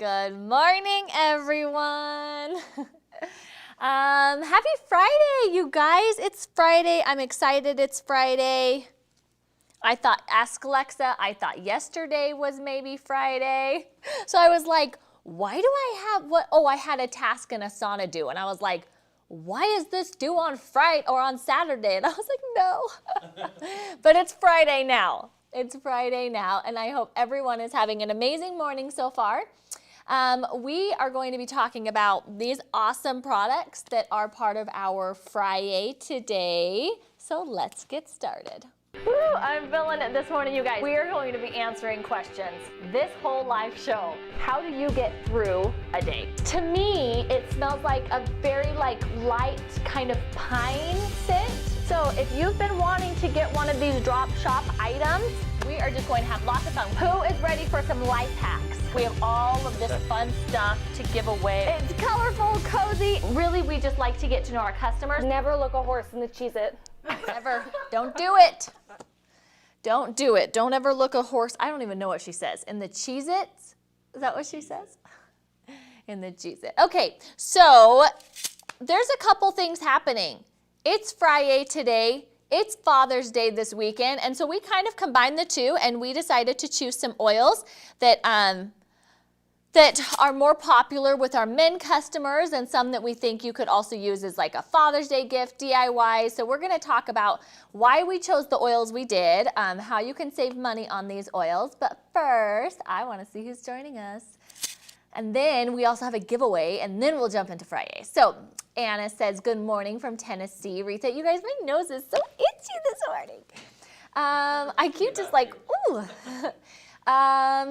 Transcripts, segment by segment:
Good morning, everyone. Happy Friday, you guys. It's Friday. I'm excited it's Friday. Ask Alexa, I thought yesterday was maybe Friday. So I was like, why do I have what? Oh, I had a task in Asana due. And I was like, why is this due on Friday or on Saturday? And I was like, no. But it's Friday now. It's Friday now, and I hope everyone is having an amazing morning so far. We are going to be talking about these awesome products that are part of our FriYAY today. So let's get started. Woo, I'm feeling it this morning, you guys. We are going to be answering questions this whole live show. How do you get through a day? To me, it smells like a very light kind of pine scent. So if you've been wanting to get one of these drop shop items, we are just going to have lots of fun. Who is ready for some life hacks? We have all of this fun stuff to give away. It's colorful, cozy. Really, we just like to get to know our customers. Never look a horse in the Cheez-It. Never. Don't do it. Don't do it. Don't ever look a horse. I don't even know what she says. In the Cheez-Its? Is that what she says? In the Cheez-It. Okay, so there's a couple things happening. It's FriYAY today. It's Father's Day this weekend, and so we kind of combined the two, and we decided to choose some oils that are more popular with our men customers, and some that we think you could also use as like a Father's Day gift, DIY. So we're going to talk about why we chose the oils we did, how you can save money on these oils. But first, I want to see who's joining us. And then we also have a giveaway, and then we'll jump into FriYAY. So Anna says, good morning from Tennessee. Rita, you guys, my nose is so itchy this morning. I keep just like, ooh.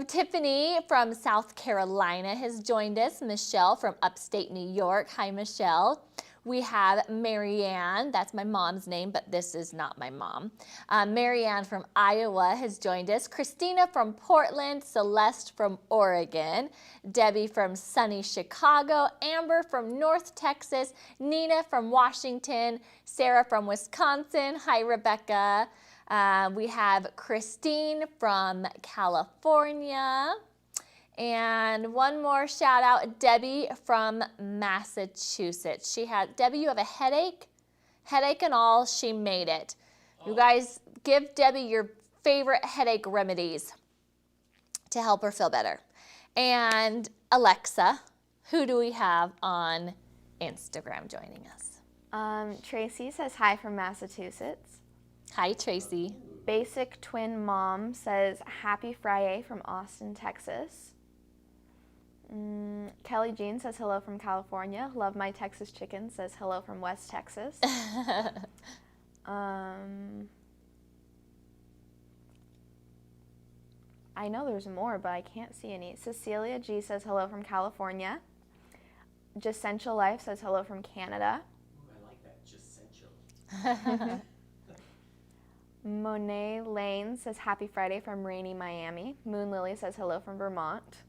Tiffany from South Carolina has joined us. Michelle from upstate New York. Hi, Michelle. We have Marianne, that's my mom's name, but this is not my mom. Marianne from Iowa has joined us. Christina from Portland, Celeste from Oregon, Debbie from sunny Chicago, Amber from North Texas, Nina from Washington, Sarah from Wisconsin. Hi, Rebecca. We have Christine from California. And one more shout out, Debbie from Massachusetts. Debbie, you have a headache and all, she made it. Oh. You guys, give Debbie your favorite headache remedies to help her feel better. And Alexa, who do we have on Instagram joining us? Tracy says hi from Massachusetts. Hi, Tracy. Basic Twin Mom says happy FriYAY from Austin, Texas. Kelly Jean says hello from California. Love my Texas chicken says hello from West Texas. I know there's more, but I can't see any. Cecilia G says hello from California. Jessential Life says hello from Canada. Ooh, I like that, Jessential. Monet Lane says happy Friday from rainy Miami. Moon Lily says hello from Vermont.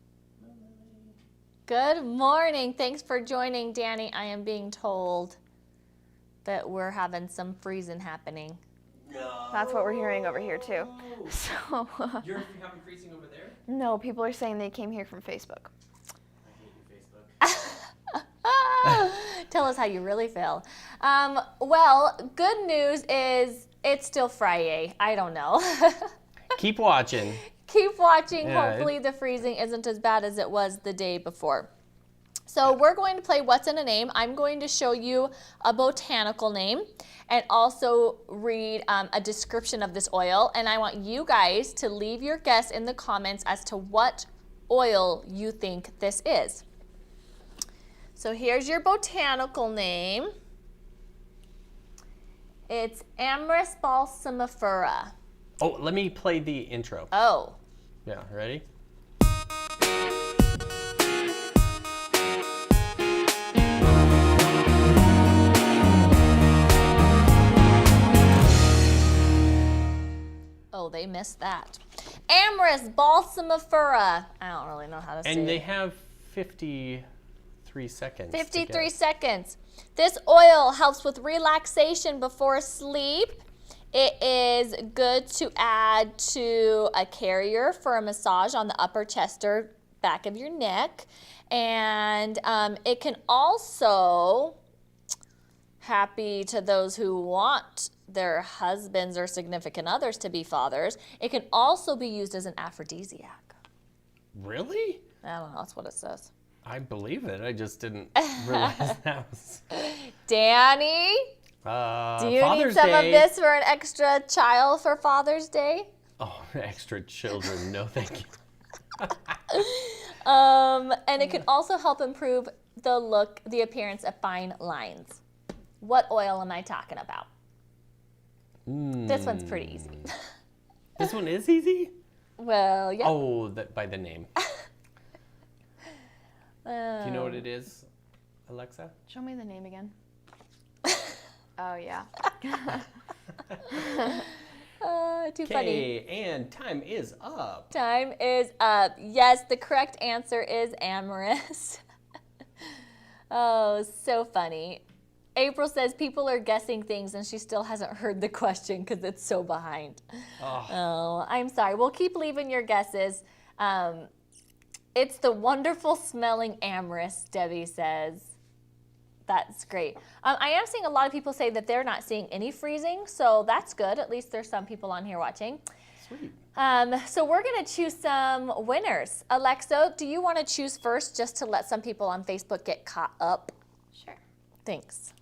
Good morning. Thanks for joining, Danny. I am being told that we're having some freezing happening. No. That's what we're hearing over here too. So You're having freezing over there? no, people are saying they came here from Facebook. I hate you, Facebook. Tell us how you really feel. Well, good news is it's still FriYAY. I don't know. Keep watching. Keep watching. Yeah, Hopefully the freezing isn't as bad as it was the day before. So we're going to play What's in a Name. I'm going to show you a botanical name and also read a description of this oil. And I want you guys to leave your guess in the comments as to what oil you think this is. So here's your botanical name. It's Amyris balsamifera. Oh, let me play the intro. Oh. Yeah, ready? Oh, they missed that. Amyris balsamifera. I don't really know how to say it. And they have 53 seconds. 53 seconds. This oil helps with relaxation before sleep. It is good to add to a carrier for a massage on the upper chest or back of your neck. And it can also, happy to those who want their husbands or significant others to be fathers, it can also be used as an aphrodisiac. Really? I don't know, that's what it says. I believe it. I just didn't realize that was. Danny, do you Father's need some Day. of this for an extra child for Father's Day? Oh, extra children. No, thank you. And it can also help improve the look, the appearance of fine lines. What oil am I talking about? This one's pretty easy. This one is easy? Well, yeah. Oh, by the name. Do you know what it is, Alexa? Show me the name again. Oh, yeah. Too funny. Okay, and time is up. Time is up. Yes, the correct answer is amorous. Oh, so funny. April says people are guessing things and she still hasn't heard the question because it's so behind. Oh, I'm sorry. We'll keep leaving your guesses. It's the wonderful smelling amorous, Debbie says. That's great. I am seeing a lot of people say that they're not seeing any freezing, so that's good. At least there's some people on here watching. Sweet. So we're going to choose some winners. Alexa, do you want to choose first just to let some people on Facebook get caught up? Sure. Thanks.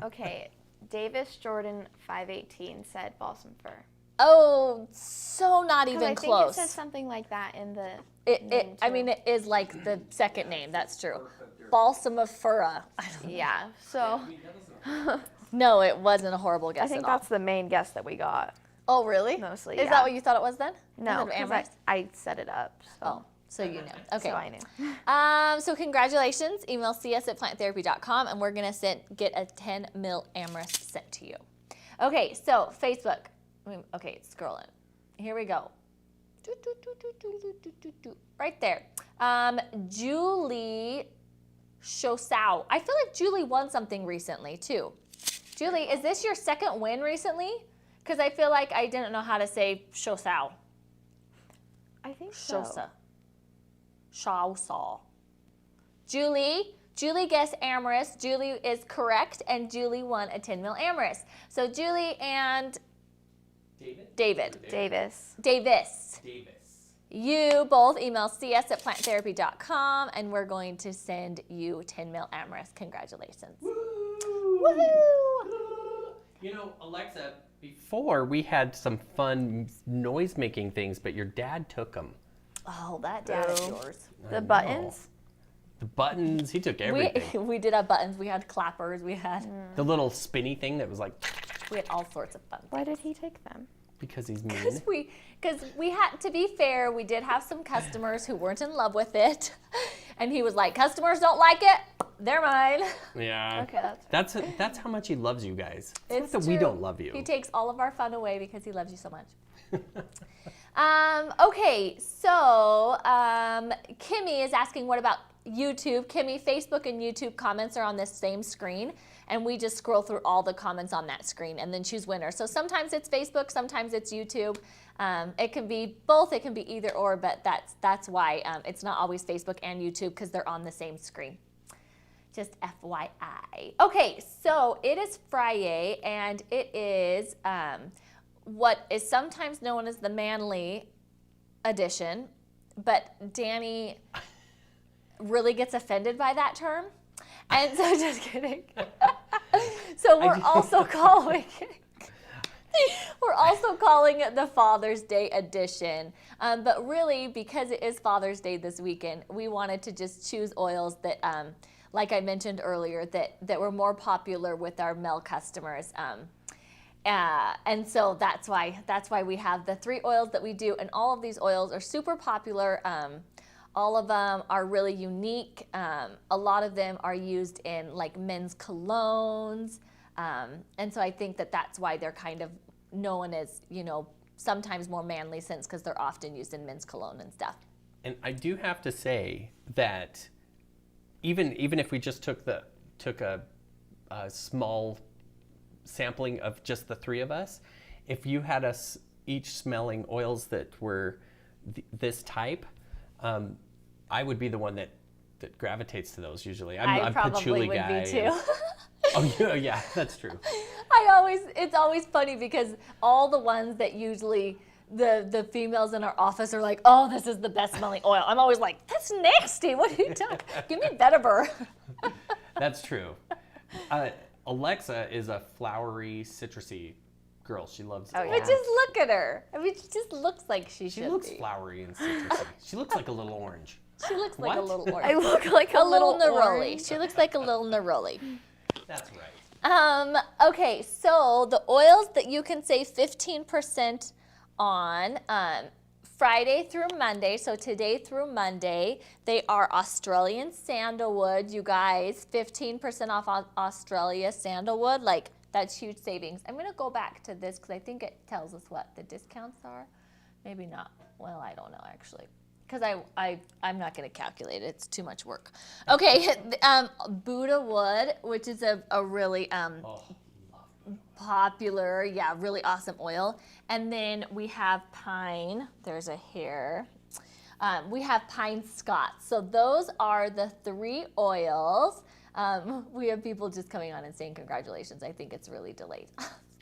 Okay. Davis Jordan 518 said balsam fir. Oh, so not even I think close. it says something like that in the It, name I too. mean, it is like the second name. That's true. Balsamifera. Yeah, so No, it wasn't a horrible guess I think at all. that's the main guess that we got. Oh, really? Mostly, Is yeah. that what you thought it was then? No, Instead of because amorous? I set it up. So, Oh, so you know. Okay. so I knew. So congratulations. Email cs@planttherapy.com and we're going to get a 10 ml amorous sent to you. Okay, so Facebook. Okay, it's scrolling. Here we go. Right there. Julie Shosao. I feel like Julie won something recently too. Julie, is this your second win recently? Because I feel like I didn't know how to say Shosao. I think so. Shosa. Shawsaw. Julie guessed amorous. Julie is correct, and Julie won a 10 ml amorous. So Julie and Davis. Davis. You both email cs@planttherapy.com, and we're going to send you 10 ml amorous. Congratulations. Woohoo! You know, Alexa, before we had some fun noise-making things, but your dad took them. Oh, that dad is yours. The buttons? The buttons, he took everything. We did have buttons. We had clappers. We had The little spinny thing that was like, all sorts of fun. Why did he take them? because he's mean. Because we had, to be fair, we did have some customers who weren't in love with it. And he was like, customers don't like it, they're mine. Yeah. Okay, That's how much he loves you guys. It's not that we true. don't love you. He takes all of our fun away because he loves you so much. Okay, so Kimmy is asking, what about YouTube? Kimmy, Facebook and YouTube comments are on this same screen, and we just scroll through all the comments on that screen and then choose winner. So sometimes it's Facebook, sometimes it's YouTube. It can be both, it can be either or, but that's why it's not always Facebook and YouTube, because they're on the same screen. Just FYI. Okay, so it is FriYAY, and it is what is sometimes known as the manly edition, but Danny really gets offended by that term. And so, just kidding. So we're also calling it the Father's Day edition. But really, because it is Father's Day this weekend, we wanted to just choose oils that, like I mentioned earlier, that were more popular with our male customers. And so that's why we have the 3 oils that we do, and all of these oils are super popular. All of them are really unique. A lot of them are used in like men's colognes. And so I think that's why they're kind of known as, sometimes more manly scents, because they're often used in men's cologne and stuff. And I do have to say that even if we just took a small sampling of just the 3 of us, if you had us each smelling oils that were this type, I would be the one that gravitates to those usually. I I'm probably patchouli would guy. be too. Oh yeah, that's true. It's always funny because all the ones that usually the females in our office are like, oh, this is the best smelling oil. I'm always like, that's nasty. What are you doing? Give me vetiver. That's true. Alexa is a flowery, citrusy girl. She loves. Oh, all yeah. But just look at her. I mean, she just looks like she She should looks be. flowery and citrusy. She looks like a little orange. She looks like a What? little I orange. look like A little neroli. orange. She looks like a little neroli. That's right. Okay, so the oils that you can save 15% on Friday through Monday, so today through Monday, they are Australian sandalwood, you guys, 15% off Australia sandalwood. Like, that's huge savings. I'm going to go back to this because I think it tells us what the discounts are. Maybe not. Well, I don't know, actually. Because I'm not going to calculate it. It's too much work. Okay, Buddha wood, which is a really popular, yeah, really awesome oil. And then we have pine. There's a hair. We have pine Scots. So those are the 3 oils. We have people just coming on and saying congratulations. I think it's really delayed.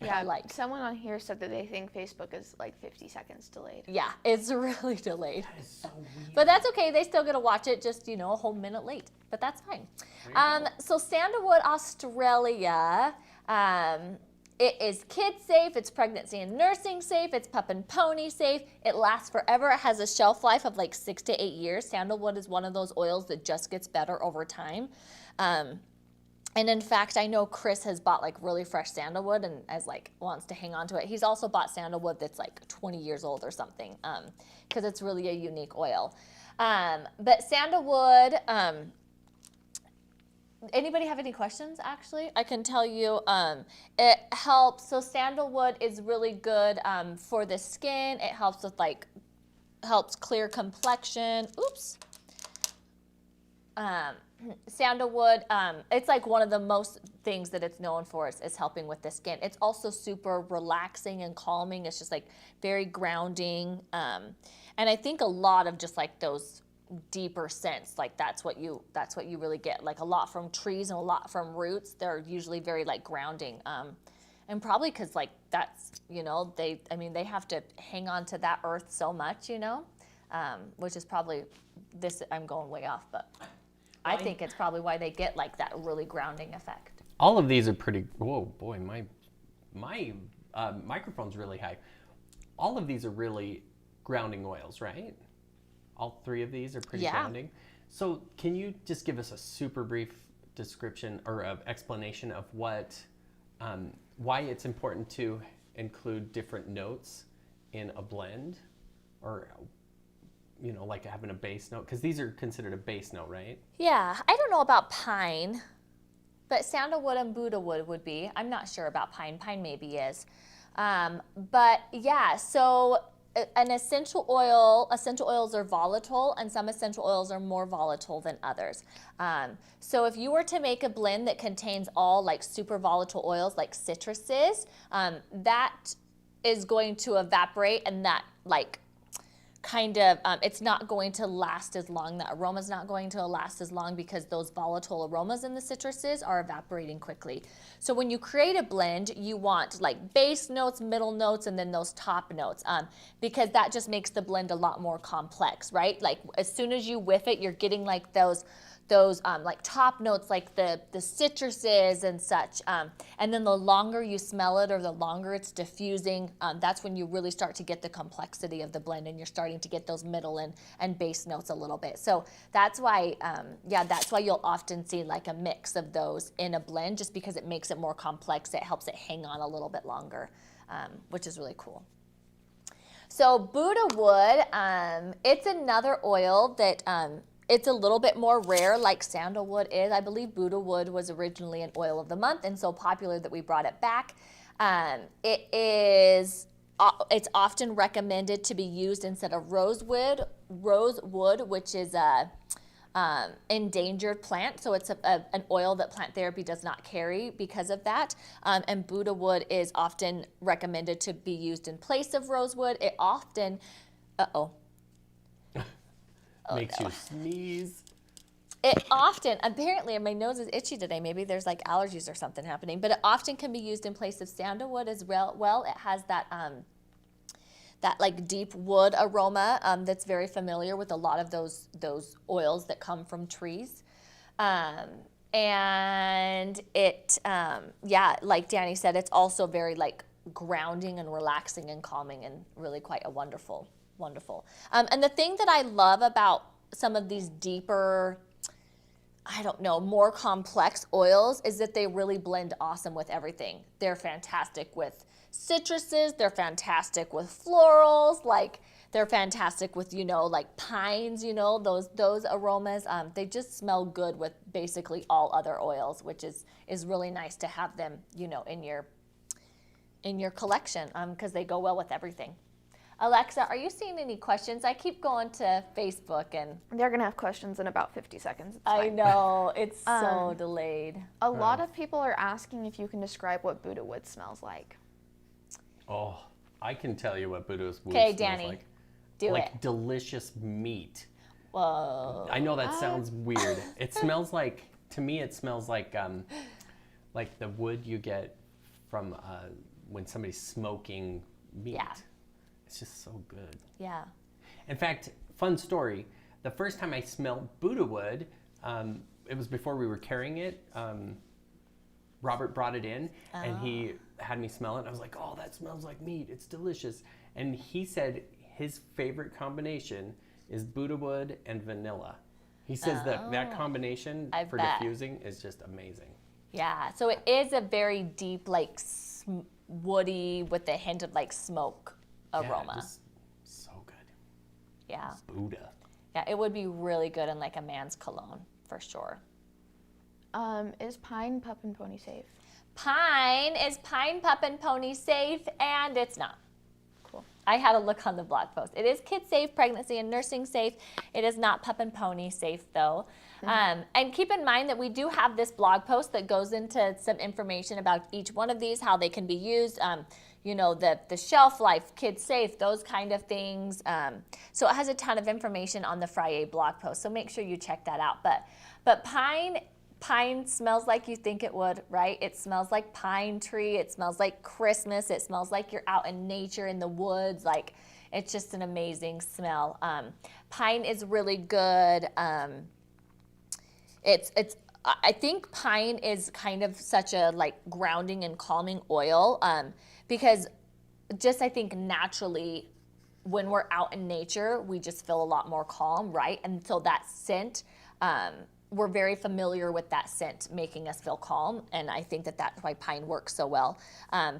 Yeah, like someone on here said that they think Facebook is like 50 seconds delayed. yeah, it's really delayed. That is so weird. But that's okay. They still get to watch it, just a whole minute late. But that's fine. So Sandalwood Australia, it is kid safe. It's pregnancy and nursing safe. It's pup and pony safe. It lasts forever. It has a shelf life of like 6 to 8 years. Sandalwood is one of those oils that just gets better over time. And in fact, I know Chris has bought like really fresh sandalwood and wants to hang on to it. He's also bought sandalwood that's like 20 years old or something because it's really a unique oil. But sandalwood, anybody have any questions actually? I can tell you it helps. So sandalwood is really good for the skin. It helps with helps clear complexion. Oops. Sandalwood, it's like one of the most things that it's known for is helping with the skin. It's also super relaxing and calming. It's just like very grounding. And I think a lot of just like those deeper scents, like that's what you really get. Like a lot from trees and a lot from roots. They're usually very like grounding. And probably because like that's, they have to hang on to that earth so much, which is probably I'm going way off, but I think it's probably why they get like that really grounding effect. All of these are pretty. Whoa, boy, my microphone's really high. All of these are really grounding oils, right? All 3 of these are pretty grounding. So can you just give us a super brief description or explanation of why it's important to include different notes in a blend, or like having a base note, because these are considered a base note, right? Yeah, I don't know about pine, but sandalwood and Buddha wood would be. I'm not sure about pine. Pine maybe is. But yeah, so an essential oils are volatile, and some essential oils are more volatile than others. So if you were to make a blend that contains all like super volatile oils like citruses, that is going to evaporate, and that like it's not going to last as long. The aroma's not going to last as long because those volatile aromas in the citruses are evaporating quickly. So when you create a blend, you want like base notes, middle notes, and then those top notes, because that just makes the blend a lot more complex, right? Like as soon as you whiff it, you're getting like those like top notes, like the citruses and such. And then the longer you smell it or the longer it's diffusing, that's when you really start to get the complexity of the blend, and you're starting to get those middle and base notes a little bit. So that's why, that's why you'll often see like a mix of those in a blend, just because it makes it more complex. It helps it hang on a little bit longer, which is really cool. So Buddha wood, it's another oil that, it's a little bit more rare like sandalwood is. I believe Buddha wood was originally an oil of the month and so popular that we brought it back. It's often recommended to be used instead of rosewood, which is a endangered plant. So it's an oil that plant therapy does not carry because of that. And Buddha wood is often recommended to be used in place of rosewood. It often, Makes you sneeze. It often, apparently, my nose is itchy today. Maybe there's like allergies or something happening. But it often can be used in place of sandalwood as well. It has that that like deep wood aroma that's very familiar with a lot of those oils that come from trees. And it, yeah, like Danny said, it's also very like grounding and relaxing and calming and really quite a wonderful. And the thing that I love about some of these deeper, I don't know, more complex oils is that they really blend awesome with everything. They're fantastic with citruses, they're fantastic with florals, like they're fantastic with, like pines, those aromas. They just smell good with basically all other oils, which is really nice to have them, in your collection because they go well with everything. Alexa, are you seeing any questions? I keep going to Facebook and They're going to have questions in about 50 seconds. It's I fine. know, it's so delayed. A lot of people are asking if you can describe what Buddha wood smells like. Oh, I can tell you what Buddha's wood Okay, smells Danny, like. do like it. delicious meat. Whoa. I know that sounds weird. It smells like, to me, it smells like the wood you get from when somebody's smoking meat. Yeah. It's just so good. Yeah. In fact, fun story. The first time I smelled Buddha wood, it was before we were carrying it. Robert brought it in, and he had me smell it. And I was like, "Oh, that smells like meat. It's delicious." And he said his favorite combination is Buddha wood and vanilla. He says that combination for diffusing is just amazing. Yeah. So it is a very deep, like woody with a hint of like smoke aroma. Yeah, just so good. Yeah. Buddha. Yeah, it would be really good in like a man's cologne for sure. Is pine, pup, and pony safe? Is pine, pup, and pony safe? And it's not. Cool. I had a look on the blog post. It is kid safe, pregnancy and nursing safe. It is not pup and pony safe though. And keep in mind that we do have this blog post that goes into some information about each one of these, how they can be used, the shelf life, kid safe, those kind of things. So it has a ton of information on the FriYAY blog post. So make sure you check that out. But pine smells like you think it would, right? It smells like pine tree. It smells like Christmas. It smells like you're out in nature in the woods. Like it's just an amazing smell. Pine is really good. I think pine is kind of such a like grounding and calming oil because just I think naturally when we're out in nature, we just feel a lot more calm, right? And so that scent, we're very familiar with that scent making us feel calm, and I think that that's why pine works so well.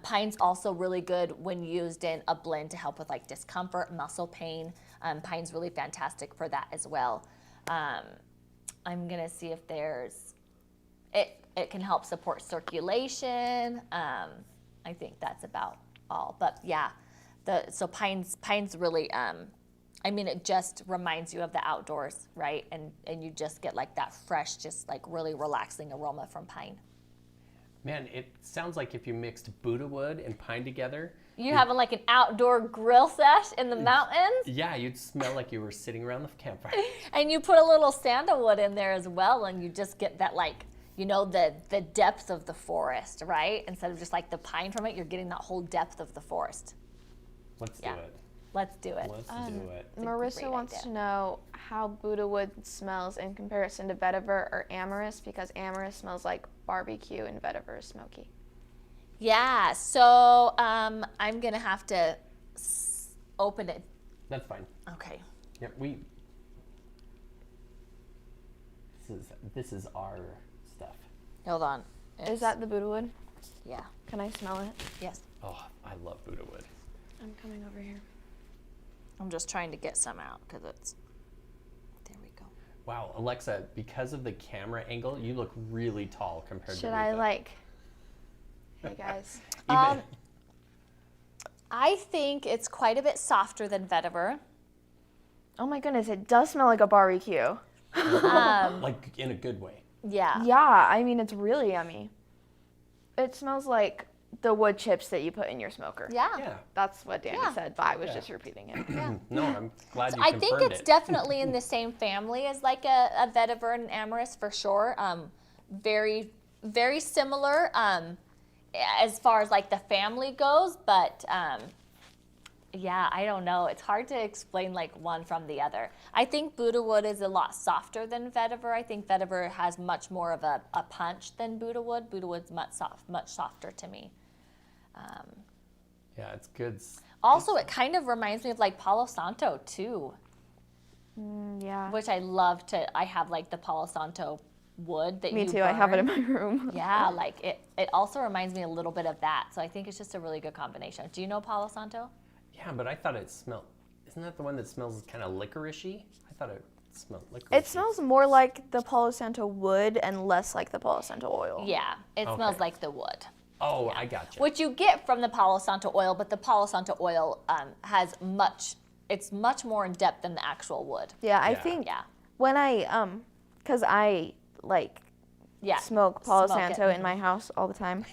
Pine's also really good when used in a blend to help with like discomfort, muscle pain. Pine's really fantastic for that as well. I'm gonna see if it can help support circulation. I think that's about all, but yeah, so pine's really, it just reminds you of the outdoors, right? And you just get like that fresh, just like really relaxing aroma from pine. Man, it sounds like if you mixed Buddha wood and pine together. You're having like an outdoor grill sesh in the mountains? Yeah, you'd smell like you were sitting around the campfire. And you put a little sandalwood in there as well, and you just get that like, the depth of the forest, right? Instead of just like the pine from it, you're getting that whole depth of the forest. Let's do it. Let's do it. Let's do it. Marissa wants to know how Buddha wood smells in comparison to vetiver or amyris, because amyris smells like barbecue and vetiver is smoky. Yeah, so I'm gonna have to open it. That's fine. Okay. Yep, this is our stuff. Hold on. Is that the Buddha wood? Yeah. Can I smell it? Yes. Oh, I love Buddha wood. I'm coming over here. I'm just trying to get some out because it's. There we go. Wow, Alexa, because of the camera angle, you look really tall compared to Should Rita. I like? Hey guys. I think it's quite a bit softer than vetiver. Oh my goodness, it does smell like a barbecue. Like in a good way. Yeah. Yeah, I mean it's really yummy. It smells like the wood chips that you put in your smoker. Yeah. Yeah. That's what Danny Yeah. said, but I was just repeating it. No, I'm glad you I confirmed think it's it. definitely in the same family as like a vetiver and an amorous for sure. Very, very similar as far as like the family goes, but yeah, I don't know. It's hard to explain like one from the other. I think Buddha wood is a lot softer than vetiver. I think vetiver has much more of a punch than Buddha wood. Buddha wood's much softer to me. Yeah, it's good. Also, it kind of reminds me of like Palo Santo too, Yeah. which I love to. I have like the Palo Santo wood that Me you too. I have it in burn. my room. Yeah, like it also reminds me a little bit of that. So I think it's just a really good combination. Do you know Palo Santo? Yeah, but I thought it smelled. Isn't that the one that smells kind of licoricey? I thought it smelled licorice. It smells more like the Palo Santo wood and less like the Palo Santo oil. Yeah, it smells like the wood. Oh, I gotcha. Which you get from the Palo Santo oil, but the Palo Santo oil it's much more in depth than the actual wood. Yeah, I Yeah. think Yeah. when I, because I like Yeah. smoke Palo Smoke it. Santo in my house all the time.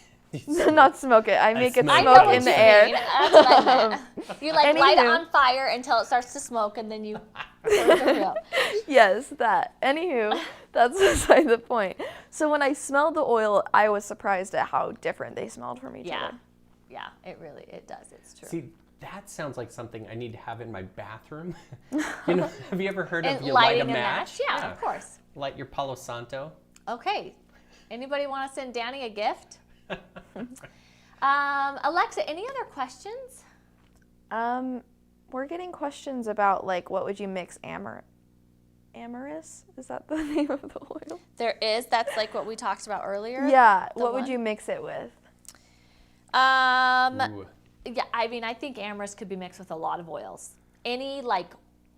Not smoke it. I make it smoke I know smoke what in you the air. mean. That's what I meant. You like light it Anywho. on fire until it starts to smoke, and then you throw it in the grill. Yes, that. Anywho, that's beside the point. So when I smelled the oil, I was surprised at how different they smelled from each Yeah, other. yeah, it does. It's true. See, that sounds like something I need to have in my bathroom. You know, have you ever heard of And you light a lighting match? Yeah, of course. Light your Palo Santo. Okay. Anybody want to send Danny a gift? Alexa, any other questions? We're getting questions about like what would you mix amorous? Is that the name of the oil? There is. That's like what we talked about earlier. Yeah. The What would one? you mix it with? Ooh. Yeah, I mean, I think amorous could be mixed with a lot of oils. Any like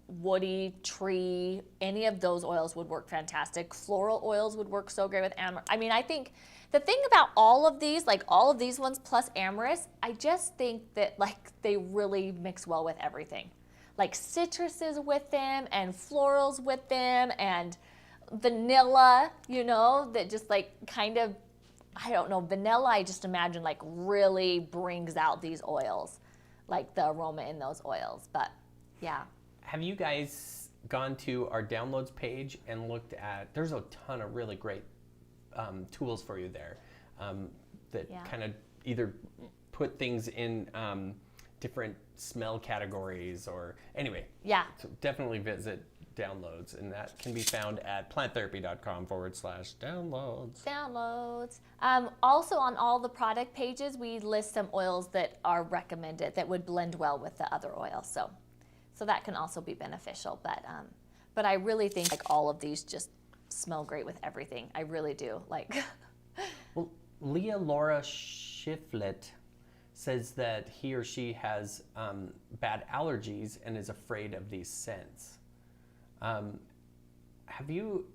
woody, tree, any of those oils would work fantastic. Floral oils would work so great with amorous. I mean, I think the thing about all of these, like all of these ones plus amorous, I just think that like they really mix well with everything. Like citruses with them and florals with them and vanilla, you know, that just like kind of, I don't know, vanilla I just imagine like really brings out these oils, like the aroma in those oils. But yeah. Have you guys gone to our downloads page and looked at, there's a ton of really great tools for you there that Yeah. kind of either put things in different smell categories or anyway. Yeah. So definitely visit downloads, and that can be found at planttherapy.com/downloads. Downloads. Also on all the product pages, we list some oils that are recommended that would blend well with the other oils. So that can also be beneficial. But I really think like all of these just smell great with everything. I really do. Like. Well, Leah Laura Shiflett says that he or she has bad allergies and is afraid of these scents. Have you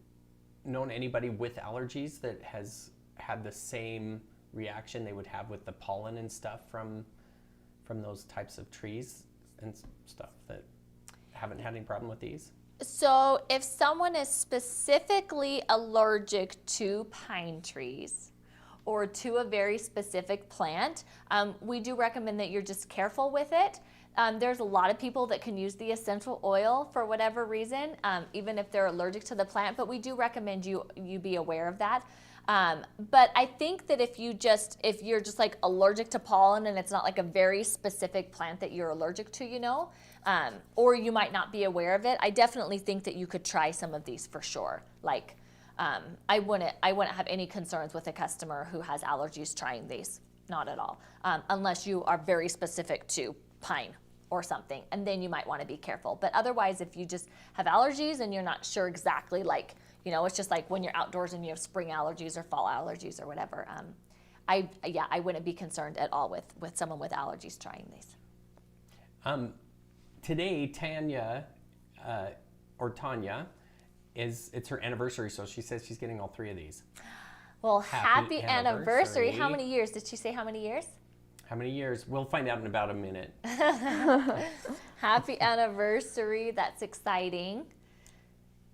known anybody with allergies that has had the same reaction they would have with the pollen and stuff from those types of trees and stuff that haven't had any problem with these? So if someone is specifically allergic to pine trees or to a very specific plant, we do recommend that you're just careful with it. There's a lot of people that can use the essential oil for whatever reason, even if they're allergic to the plant, but we do recommend you be aware of that. But I think that if you're just like allergic to pollen and it's not like a very specific plant that you're allergic to, you know, or you might not be aware of it, I definitely think that you could try some of these for sure. Like, I wouldn't have any concerns with a customer who has allergies trying these, not at all, unless you are very specific to pine or something, and then you might want to be careful. But otherwise, if you just have allergies and you're not sure exactly, like, you know, it's just like when you're outdoors and you have spring allergies or fall allergies or whatever, I wouldn't be concerned at all with someone with allergies trying these. Today, Tanya, it's her anniversary, so she says she's getting all three of these. Well, Happy happy anniversary. How anniversary. many years? Did she say how many years? How many years? We'll find out in about a minute. Happy anniversary. That's exciting.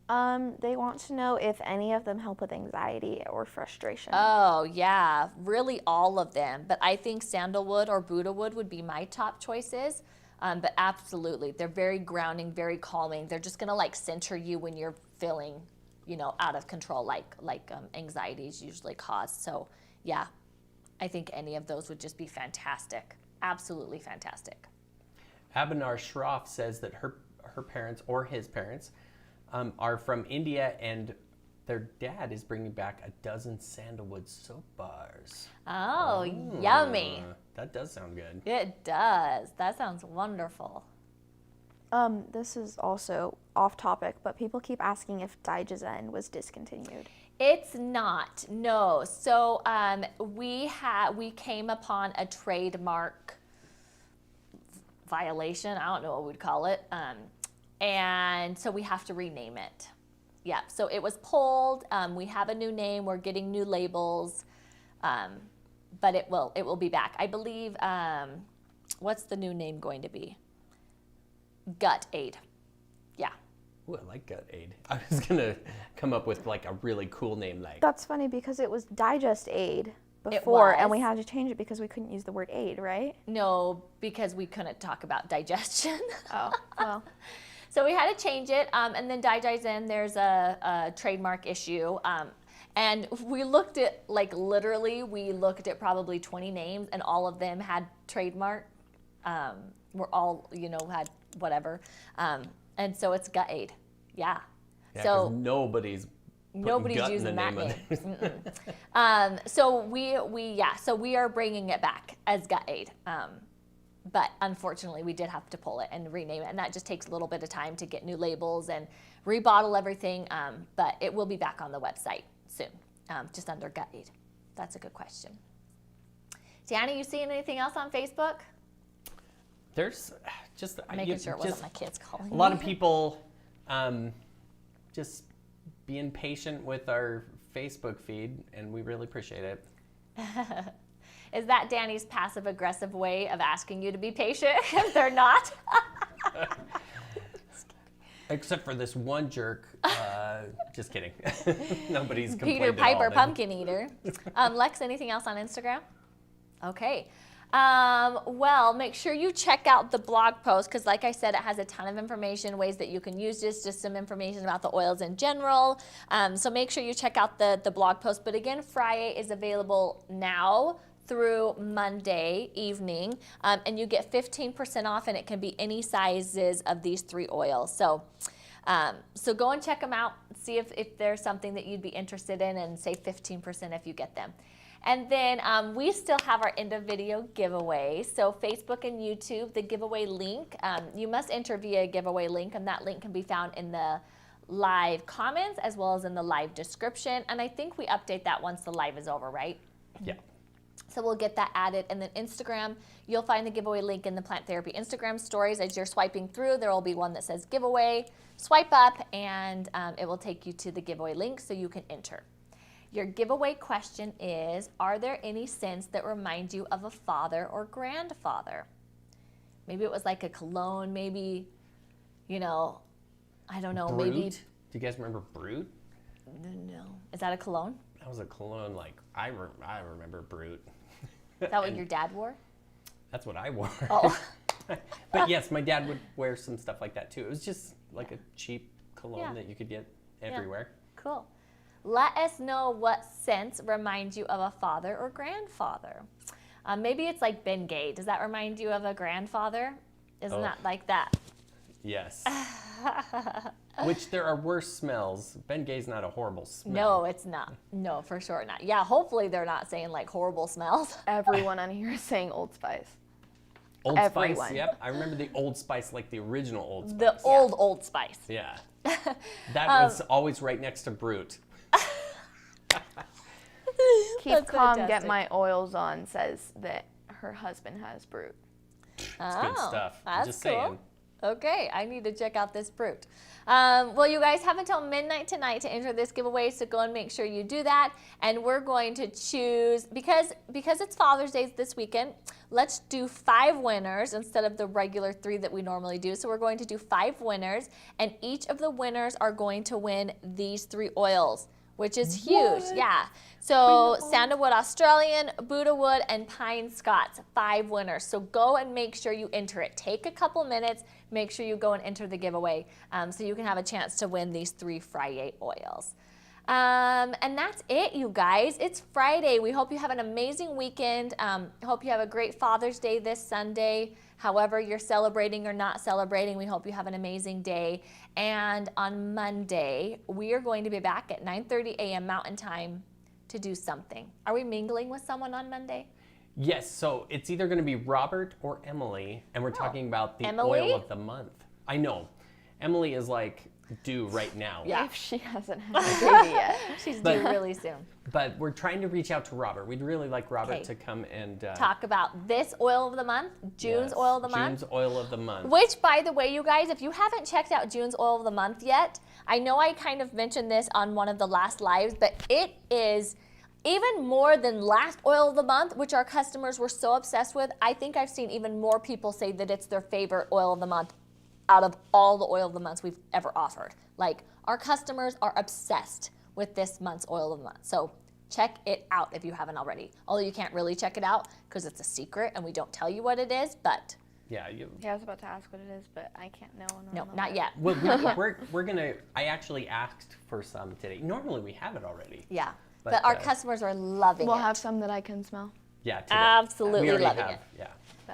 They want to know if any of them help with anxiety or frustration. Oh, yeah, really all of them. But I think sandalwood or Buddha wood would be my top choices. But absolutely, they're very grounding, very calming. They're just gonna like center you when you're feeling, out of control, like anxiety is usually caused. So yeah, I think any of those would just be fantastic. Absolutely fantastic. Abinar Shroff says that her parents or his parents are from India, and their dad is bringing back a dozen sandalwood soap bars. Oh, yummy. That does sound good. It does. That sounds wonderful. This is also off topic, but people keep asking if Digozen was discontinued. It's not, no. So we came upon a trademark violation. I don't know what we'd call it. And so we have to rename it. Yeah, so it was pulled. We have a new name. We're getting new labels, but it will be back. I believe. What's the new name going to be? Gut Aid. Yeah. Ooh, I like Gut Aid. I was gonna come up with like a really cool name like. That's funny because it was Digest Aid before, was. and we had to change it because we couldn't use the word aid, right? No, because we couldn't talk about digestion. Oh, well. So we had to change it, and then Digozen, there's a trademark issue. And we looked at, we looked at probably 20 names, and all of them had trademark. We're all, had whatever. And so it's Gut Aid. Yeah. Yeah, so 'cause nobody's using that name. So we are bringing it back as Gut Aid. But unfortunately, we did have to pull it and rename it, and that just takes a little bit of time to get new labels and rebottle everything. But it will be back on the website soon, just under Gut Aid. That's a good question. Deanna, you seeing anything else on Facebook? There's just Making sure it wasn't my kids calling. A lot of people just being patient with our Facebook feed, and we really appreciate it. Is that Danny's passive-aggressive way of asking you to be patient if they're not? Except for this one jerk. Just kidding. Nobody's complained Peter at Piper all. Pumpkin Eater. Lex, anything else on Instagram? Okay. Well, make sure you check out the blog post because, like I said, it has a ton of information, ways that you can use this, just some information about the oils in general. So make sure you check out the blog post. But again, FriYAY is available now through Monday evening, and you get 15% off, and it can be any sizes of these 3 oils. So go and check them out, see if there's something that you'd be interested in, and save 15% if you get them. And then we still have our end of video giveaway. So Facebook and YouTube, the giveaway link, you must enter via giveaway link, and that link can be found in the live comments as well as in the live description. And I think we update that once the live is over, right? Yeah. So we'll get that added. And then Instagram, you'll find the giveaway link in the Plant Therapy Instagram stories. As you're swiping through, there will be one that says giveaway. Swipe up, and it will take you to the giveaway link so you can enter. Your giveaway question is, are there any scents that remind you of a father or grandfather? Maybe it was like a cologne, maybe, I don't know, Brute? maybe. Do you guys remember Brute? No. Is that a cologne? That was a cologne, I remember Brute. Is that what your dad wore? That's what I wore. Oh. But yes, my dad would wear some stuff like that too. It was just like a cheap cologne that you could get everywhere. Cool. Let us know what scents remind you of a father or grandfather. Maybe it's like Ben Gay. Does that remind you of a grandfather? Isn't that like that? Yes. Which there are worse smells. Ben Gay's not a horrible smell. No, it's not. No, for sure not. Yeah, hopefully they're not saying like horrible smells. Everyone on here is saying Old Spice. Old Everyone. Spice, yep. I remember the Old Spice, like the original Old Spice. The Old Spice. Yeah. That was always right next to Brute. Keep That's Calm, fantastic. Get My Oils On says that her husband has Brute. It's good stuff. I'm That's just cool. saying. Okay, I need to check out this fruit. Well, you guys have until midnight tonight to enter this giveaway, so go and make sure you do that. And we're going to choose, because it's Father's Day this weekend, let's do 5 winners instead of the regular 3 that we normally do. So we're going to do 5 winners, and each of the winners are going to win these 3 oils, which is huge. What? Yeah. So Sandalwood Australian, Buddha Wood, and Pine Scots, 5 winners. So go and make sure you enter it. Take a couple minutes, make sure you go and enter the giveaway so you can have a chance to win these 3 FriYAY oils. And that's it, you guys. It's Friday. We hope you have an amazing weekend. Hope you have a great Father's Day this Sunday. However you're celebrating or not celebrating, we hope you have an amazing day. And on Monday, we are going to be back at 9:30 a.m. Mountain Time to do something. Are we mingling with someone on Monday? Yes, so it's either going to be Robert or Emily, and we're talking about the Emily? oil of the month. I know. Emily is like due right now. Yeah. If she hasn't had a baby yet. She's But- due really soon. But we're trying to reach out to Robert. We'd really like Robert Okay. to come and Talk about this oil of the month, June's yes, oil of the month. June's oil of the month. Which, by the way, you guys, if you haven't checked out June's oil of the month yet, I know I kind of mentioned this on one of the last lives, but it is even more than last oil of the month, which our customers were so obsessed with. I think I've seen even more people say that it's their favorite oil of the month out of all the oil of the months we've ever offered. Like, our customers are obsessed with this month's oil of the month. So check it out if you haven't already. Although you can't really check it out because it's a secret and we don't tell you what it is, but Yeah, Yeah, I was about to ask what it is, but I can't know. no, not yet. well, we're gonna. I actually asked for some today. Normally we have it already. Yeah, But, but our customers are loving We'll it. have some that I can smell. Yeah, today. Absolutely we already loving have, it. Yeah.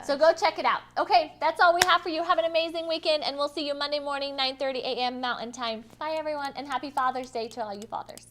So go check it out. Okay, that's all we have for you. Have an amazing weekend, and we'll see you Monday morning, 9:30 a.m. Mountain Time. Bye, everyone, and happy Father's Day to all you fathers.